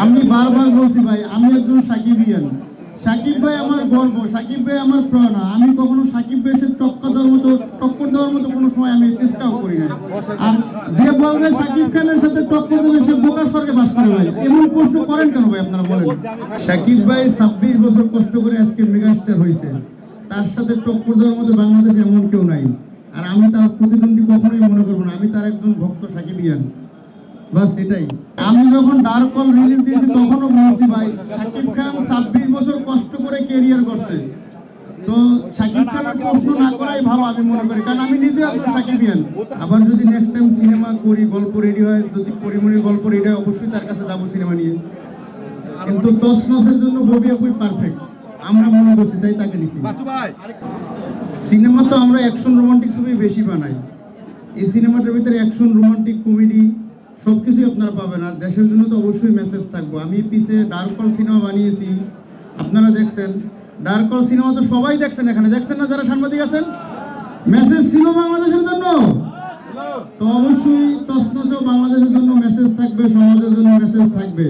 আমি বারবার বলছি ভাই, আমি একজন সাকিবিয়ান। সাকিব ভাই আমার গর্ব, সাকিব ভাই আমার প্রেরণা। আমি কখনো সাকিব ভাইয়ের সাথে টক্কর দেওয়ার মতো কোনো সময় আমি চেষ্টাও করি না। আর যে বলবে সাকিব খানের সাথে টক্কর দেবে সে বোকার স্বর্গে বাস করে ভাই। এমন প্রশ্ন করেন কেন ভাই আপনারা বলেন? সাকিব ভাই 26 বছর কষ্ট করে আজকে মেগাস্টার হয়েছে, তার সাথে টক্কর দেওয়ার মতো বাংলাদেশে এমন কেউ নাই। আর আমি তার প্রতিদ্বন্দ্বী কখনোই মনে করবো না। আমি তার একজন ভক্ত সাকিবিয়ান, বাস এটাই। আমি যখন ডার্ক কল রিলিজ দিয়েছি তখনও বলছি ভাই, সাকিব খান 26 বছর কষ্ট করে ক্যারিয়ার করছে, তো সাকিব খানের প্রশ্ন না করাই ভালো আমি মনে করি, কারণ আমি নিজে একজন সাকিবিয়ান। আবার যদি নেক্সট টাইম সিনেমা করি, গল্প রেডি হয়, যদি পরিমণির গল্প রেডি হয়, অবশ্যই তার কাছে যাবো সিনেমা নিয়ে। কিন্তু তসনসের জন্য ববি আপুই পারফেক্ট আমরা মনে করছি, তাই তাকে নিচ্ছি। সিনেমা তো আমরা অ্যাকশন রোমান্টিক ছবি বেশি বানাই। এই সিনেমাটার ভিতরে অ্যাকশন, রোমান্টিক, কমেডি সবকিছুই আপনারা পাবেন। আর দেশের জন্য তো অবশ্যই মেসেজ থাকবো। আমি পিছে ডার্ক কল সিনেমা বানিয়েছি, আপনারা দেখছেন। ডার্ক কল সিনেমা তো সবাই দেখছেন, এখানে দেখছেন না যারা সাংবাদিক আছেন? মেসেজ ছিল বাংলাদেশের জন্য, তো অবশ্যই তসনসেও বাংলাদেশের জন্য মেসেজ থাকবে, সমাজের জন্য মেসেজ থাকবে।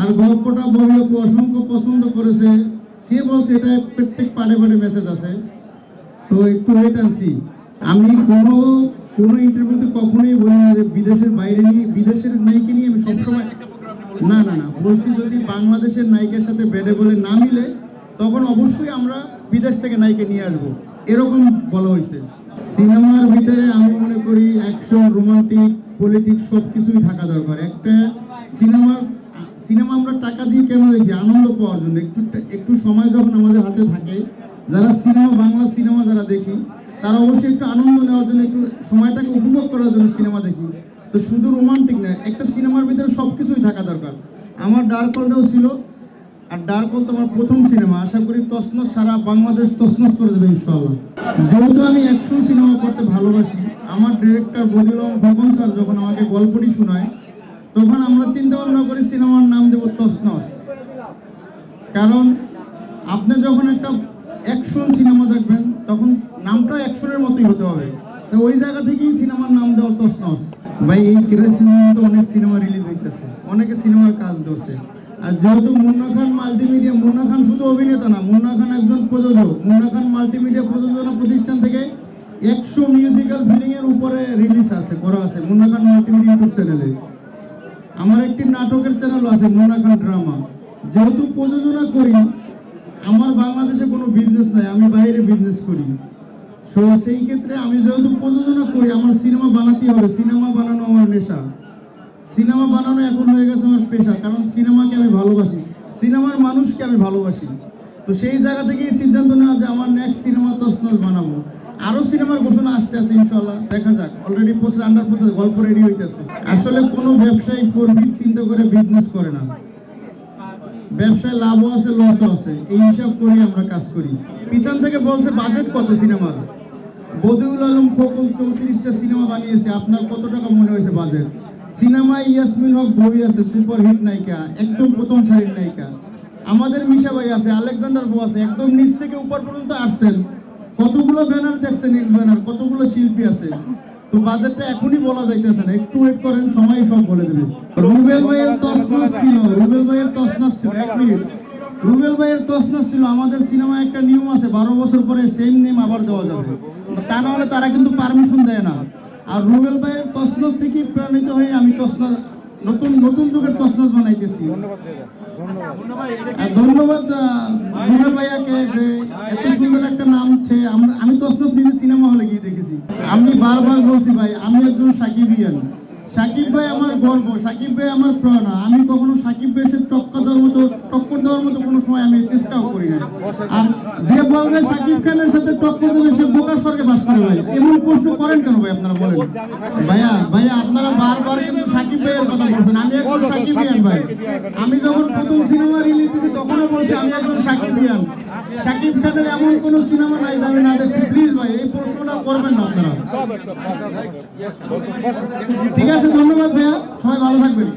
আর গল্পটা ববি আপু অসংখ্য পছন্দ করেছে, সে বলছে এটা প্রত্যেক পাড়ে পাড়ে মেসেজ আছে, তো একটু ওয়েট অ্যান্ড সি। আমি কোনো ইন্টারভিউতে কখনোই বলি না যে বিদেশের বাইরে নিয়ে, বিদেশের নায়িকা নিয়ে আমি সবসময় না না না বলছি, যদি বাংলাদেশের নায়িকার সাথে বেড়ে বলে না মিলে তখন অবশ্যই আমরা বিদেশ থেকে নায়িকা নিয়ে আসবো, এরকম বলা হয়েছে। সিনেমার ভিতরে আমি মনে করি অ্যাকশন, রোমান্টিক, পলিটিক্স সব কিছুই থাকা দরকার। একটা সিনেমা আমরা টাকা দিয়ে কেন দেখি? আনন্দ পাওয়ার জন্য। একটু সময় যখন আমাদের হাতে থাকে, যারা বাংলা সিনেমা যারা দেখি, তারা অবশ্যই একটু আনন্দ নেওয়ার জন্য, একটু সময়টাকে উপভোগ করার জন্য সিনেমা দেখি। তো শুধু রোমান্টিক না, একটা সিনেমার ভিতরে সবকিছুই থাকা দরকার। আমার ডার্ক কলটাও ছিল, আর ডার্ক কল তো আমার প্রথম সিনেমা। আশা করি তসনস সারা বাংলাদেশ তসনস করে দেবে ইনশাআল্লাহ। যেহেতু আমি অ্যাকশন সিনেমা করতে ভালোবাসি, আমার ডিরেক্টর বদিউল ভবন স্যার যখন আমাকে গল্পটি শোনায়, তখন আমরা চিন্তা ভাবনা করি সিনেমার নাম দেব তসনস। কারণ আপনি যখন একটা অ্যাকশন সিনেমা দেখবেন তখন নামটা অ্যাকশনের মতোই হতে হবে, তো ওই জায়গা থেকেই সিনেমার নাম দেওয়া তসনস। ভাই এই সিনেমাতে অনেক সিনেমা রিলিজ হইতেছে, অনেকে সিনেমার কাজ ধরছে। আর যেহেতু মুন্না খান মাল্টিমিডিয়া, মুন্না খান শুধু অভিনেতা না, মুন্না খান একজন প্রযোজক। মুন্না খান মাল্টিমিডিয়া প্রযোজনা প্রতিষ্ঠান থেকে 100 মিউজিক্যাল ফিল্ম এর উপরে রিলিজ করা আছে মুন্না খান মাল্টিমিডিয়া ইউটিউব চ্যানেলে। আমার একটি নাটকের চ্যানেল আছে, মুন্না খান ড্রামা। যেহেতু প্রযোজনা করি, আমার বাংলাদেশে কোনো বিজনেস নাই, আমি বাইরে বিজনেস করি। তো সেই ক্ষেত্রে আমি যেহেতু প্রযোজনা করি, আমার সিনেমা বানাতেই হবে। সিনেমা বানানো আমার নেশা, সিনেমা বানানো এখন হয়ে গেছে আমার পেশা। কারণ সিনেমাকে আমি ভালোবাসি, সিনেমার মানুষকে আমি ভালোবাসি। তো সেই জায়গা থেকেই সিদ্ধান্ত নেওয়া যে আমার নেক্সট সিনেমা তসনস বানাবো। আরো সিনেমার ঘোষণা আসতে আছে ইনশাআল্লাহ, দেখা যাক। অলরেডি আন্ডার প্রসেস, গল্প রেডি হইতেছে। আসলে কোনো ব্যবসায়ী প্রফিট চিন্তা করে বিজনেস করে না, ব্যবসায় লাভও আছে, লসও আছে, এই হিসাব করে আমরা কাজ করি। পিছন থেকে বলছে বাজেট কত সিনেমার, বদিউল আলম খোকন 34টা সিনেমা বানিয়েছে, আপনার কত টাকা মনে হয়েছে বাজেট? সিনেমায় ইয়াসমিন হক ববি আছে, সুপার হিট নায়িকা, একদম প্রথম সারির নায়িকা। আমাদের মিশা ভাই আছে, আলেকজান্ডার বউ আছে, একদম নিচ থেকে উপর পর্যন্ত আসছেন। কতগুলো ব্যানার দেখছেন, এক্স ব্যানার, কতগুলো শিল্পী আছে। তো বাজেটটা এখনই বলা যাইতেছে না, একটু ওয়েট করেন, সময় সব বলে দেবে। রুবেল ভাইয়ের তসনস ছিল, রুবেল ভাইয়ের তসনস ছিল, 1 মিনিট। রুবেল ভাইয়ের তসনস ছিল। আমাদের সিনেমায় একটা নিয়ম আছে, 12 বছর পরে সেম নেম আবার দেওয়া যাবে, তা না হলে তারা কিন্তু পারমিশন দেয় না। আর রুবেল ভাইয়ের তসনস থেকে প্রেরণিত হয়ে আমি তসনস, নতুন যুগের তসনস বানাইতেছি। ধন্যবাদ রুবেল ভাইয়াকে যে এত সুন্দর একটা নাম। আমি তসনস নিজে সিনেমা হলে গিয়ে দেখেছি। আমি বারবার বলছি ভাই, আমি একজন সাকিবিয়ান। সাকিব ভাই আমার গর্ব, সাকিব ভাই আমার প্রেরণা। আমি কখনো সাকিব ভাইয়ের সাথে টক্কর দেওয়ার মতো কোনো সময় আমি চেষ্টাও করি না। আর যে বলবে সাকিব খানের সাথে টক্কর দেবে সে বোকার স্বর্গে বাস করে ভাই। এমন প্রশ্ন করেন কেন ভাই আপনারা বলেন? ভাইয়া আপনারা বারবার কিন্তু সাকিব ভাইয়ের কথা বলছেন। আমি একজন সাকিবিয়ান ভাই। আমি যখন প্রথম সিনেমা রিলিজ দিয়েছি তখনও বলছি আমি একজন সাকিবিয়ান। সাকিব খানের এমন কোন সিনেমা নাই যে আমি না দেখছি। প্লিজ ভাই এই প্রশ্নটা করবেন না আপনারা। ঠিক আছে, ধন্যবাদ ভাইয়া, সবাই ভালো থাকবেন।